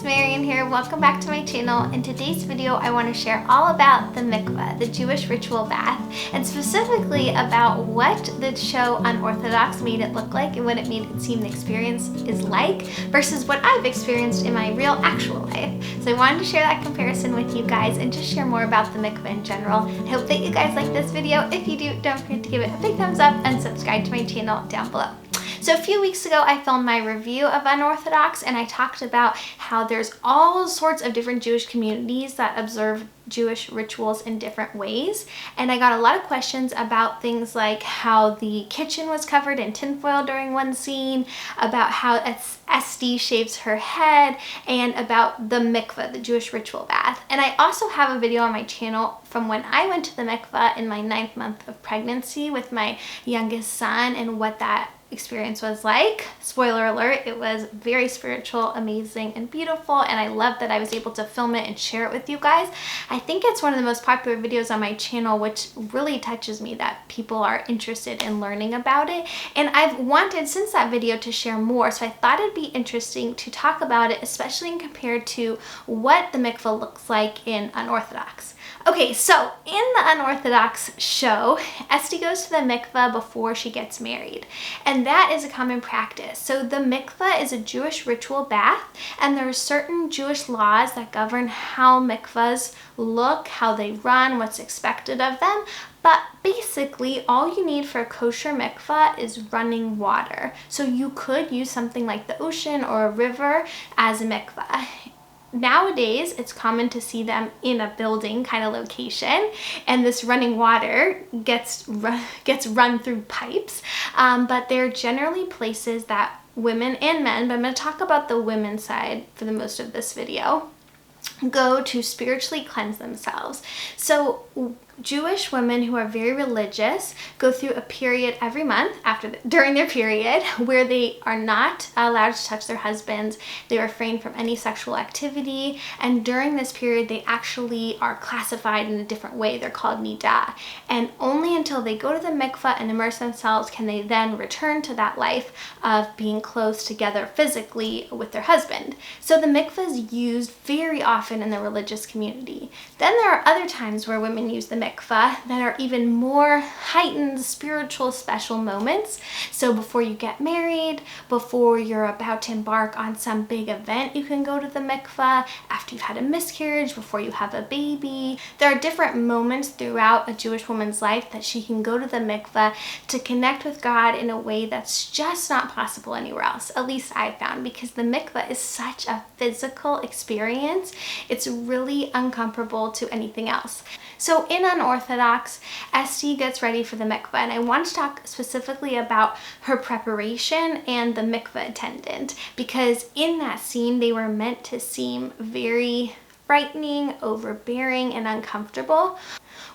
Marian here. Welcome back to my channel. In today's video, I want to share all about the mikvah, the Jewish ritual bath, and specifically about what the show Unorthodox made it look like and what it made it seem the experience is like versus what I've experienced in my real actual life. So I wanted to share that comparison with you guys and just share more about the mikvah in general. I hope that you guys like this video. If you do, don't forget to give it a big thumbs up and subscribe to my channel down below. So a few weeks ago, I filmed my review of Unorthodox, and I talked about how there's all sorts of different Jewish communities that observe Jewish rituals in different ways. And I got a lot of questions about things like how the kitchen was covered in tinfoil during one scene, about how Esty shaves her head, and about the mikvah, the Jewish ritual bath. And I also have a video on my channel from when I went to the mikvah in my 9th month of pregnancy with my youngest son and what that experience was like. Spoiler alert, it was very spiritual, amazing, and beautiful, and I love that I was able to film it and share it with you guys. I think it's one of the most popular videos on my channel, which really touches me that people are interested in learning about it, and I've wanted since that video to share more, so I thought it'd be interesting to talk about it, especially compared to what the mikvah looks like in Unorthodox. Okay, so in the Unorthodox show, Esty goes to the mikvah before she gets married, and that is a common practice. So the mikvah is a Jewish ritual bath, and there are certain Jewish laws that govern how mikvahs look, how they run, what's expected of them. But basically, all you need for a kosher mikvah is running water. So you could use something like the ocean or a river as a mikvah. Nowadays, it's common to see them in a building kind of location, and this running water gets run through pipes, but they're generally places that women and men, but I'm going to talk about the women's side for the most of this video, go to spiritually cleanse themselves. So Jewish women who are very religious go through a period every month during their period where they are not allowed to touch their husbands. They refrain from any sexual activity, and during this period they actually are classified in a different way. They're called nidah, and only until they go to the mikvah and immerse themselves can they then return to that life of being close together physically with their husband. So the mikvah is used very often in the religious community. Then there are other times where women use the mikvah that are even more heightened spiritual special moments. So before you get married, before you're about to embark on some big event, you can go to the mikvah. After you've had a miscarriage, before you have a baby. There are different moments throughout a Jewish woman's life that she can go to the mikvah to connect with God in a way that's just not possible anywhere else. At least I've found, because the mikvah is such a physical experience. It's really uncomparable to anything else. So in Unorthodox, Esty gets ready for the mikvah, and I want to talk specifically about her preparation and the mikvah attendant, because in that scene they were meant to seem very frightening, overbearing, and uncomfortable.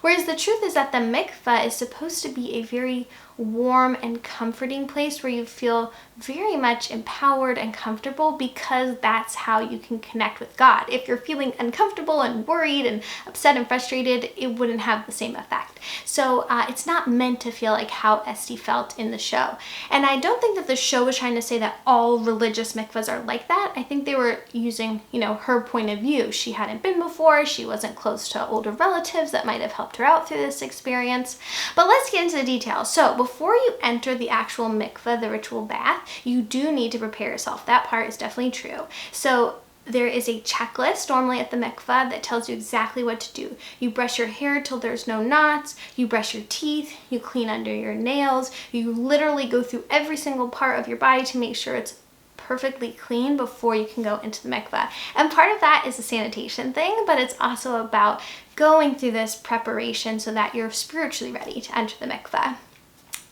Whereas the truth is that the mikvah is supposed to be a very warm and comforting place where you feel very much empowered and comfortable, because that's how you can connect with God. If you're feeling uncomfortable and worried and upset and frustrated, it wouldn't have the same effect. So it's not meant to feel like how Esty felt in the show. And I don't think that the show was trying to say that all religious mikvahs are like that. I think they were using, her point of view. She hadn't been before, she wasn't close to older relatives that might have helped her out through this experience. But let's get into the details. So before you enter the actual mikvah, the ritual bath, you do need to prepare yourself. That part is definitely true. So there is a checklist normally at the mikvah that tells you exactly what to do. You brush your hair till there's no knots, you brush your teeth, you clean under your nails, you literally go through every single part of your body to make sure it's perfectly clean before you can go into the mikvah. And part of that is a sanitation thing, but it's also about going through this preparation so that you're spiritually ready to enter the mikvah.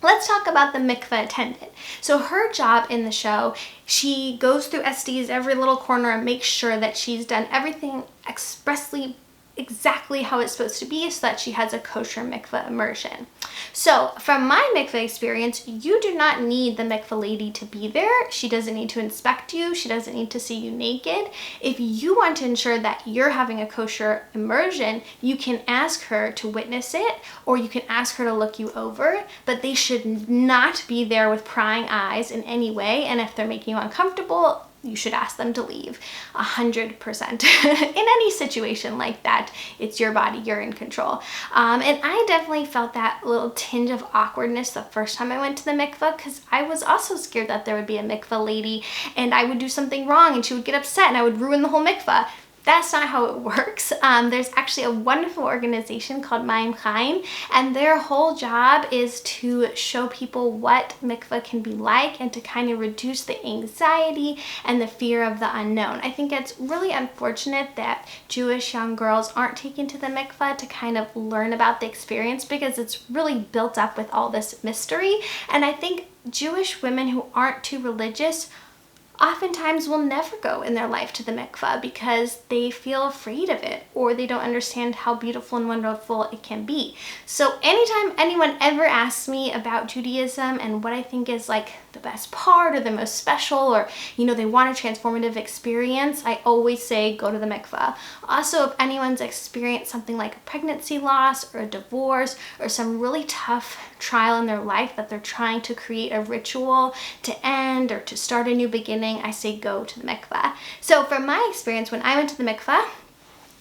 Let's talk about the mikvah attendant. So her job in the show, she goes through Esty's every little corner and makes sure that she's done everything expressly exactly how it's supposed to be so that she has a kosher mikvah immersion. So from my mikvah experience, you do not need the mikvah lady to be there. She doesn't need to inspect you. She doesn't need to see you naked. If you want to ensure that you're having a kosher immersion, you can ask her to witness it, or you can ask her to look you over, but they should not be there with prying eyes in any way. And if they're making you uncomfortable, you should ask them to leave 100%. In any situation like that, it's your body, you're in control. And I definitely felt that little tinge of awkwardness the first time I went to the mikvah, because I was also scared that there would be a mikvah lady and I would do something wrong and she would get upset and I would ruin the whole mikvah. That's not how it works. There's actually a wonderful organization called Mayyim Hayyim, and their whole job is to show people what mikvah can be like and to kind of reduce the anxiety and the fear of the unknown. I think it's really unfortunate that Jewish young girls aren't taken to the mikvah to kind of learn about the experience, because it's really built up with all this mystery. And I think Jewish women who aren't too religious oftentimes will never go in their life to the mikvah because they feel afraid of it, or they don't understand how beautiful and wonderful it can be. So anytime anyone ever asks me about Judaism and what I think is like the best part or the most special, or they want a transformative experience, I always say go to the mikvah. Also, if anyone's experienced something like a pregnancy loss or a divorce or some really tough trial in their life that they're trying to create a ritual to end or to start a new beginning, I say go to the mikvah. So from my experience, when I went to the mikvah,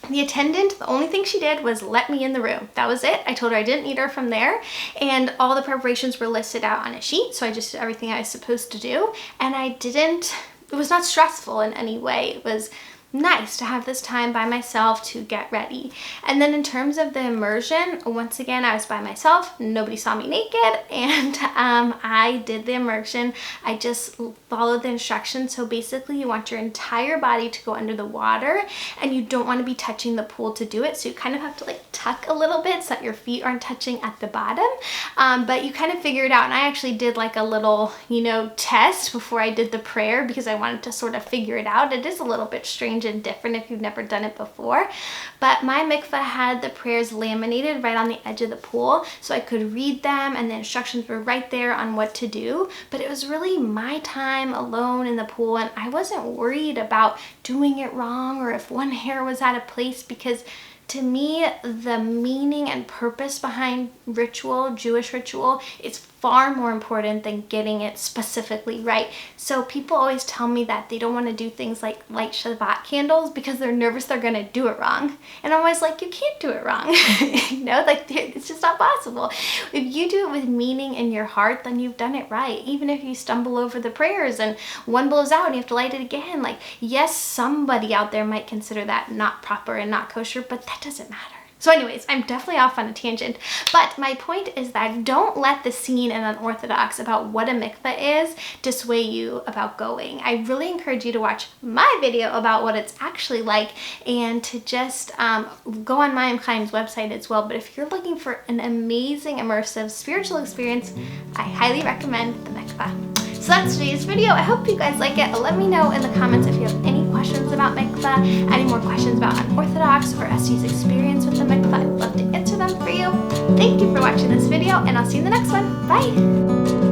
the attendant, the only thing she did was let me in the room. That was it. I told her I didn't need her from there, and all the preparations were listed out on a sheet, so I just did everything I was supposed to do, and it was not stressful in any way. It was nice to have this time by myself to get ready. And then in terms of the immersion, once again, I was by myself, nobody saw me naked, and I did the immersion. I just followed the instructions. So basically you want your entire body to go under the water, and you don't want to be touching the pool to do it, so you kind of have to like tuck a little bit so that your feet aren't touching at the bottom, but you kind of figure it out. And I actually did like a little test before I did the prayer, because I wanted to sort of figure it out. It is a little bit strange and different if you've never done it before, but my mikvah had the prayers laminated right on the edge of the pool, so I could read them, and the instructions were right there on what to do. But it was really my time alone in the pool, and I wasn't worried about doing it wrong or if one hair was out of place, because to me, the meaning and purpose behind ritual, Jewish ritual, is far more important than getting it specifically right. So people always tell me that they don't want to do things like light Shabbat candles because they're nervous they're going to do it wrong. And I'm always like, you can't do it wrong. It's just not possible. If you do it with meaning in your heart, then you've done it right. Even if you stumble over the prayers and one blows out and you have to light it again, yes, somebody out there might consider that not proper and not kosher, but that doesn't matter. So anyways, I'm definitely off on a tangent, but my point is that don't let the scene in Unorthodox about what a mikvah is dissuade you about going. I really encourage you to watch my video about what it's actually like, and to just go on Mayyim Hayyim's website as well. But if you're looking for an amazing, immersive, spiritual experience, I highly recommend the mikvah. So that's today's video. I hope you guys like it. Let me know in the comments if you have any questions about mikvah, any more questions about Unorthodox or Esty's experience with the mikvah. I'd love to answer them for you. Thank you for watching this video, and I'll see you in the next one. Bye!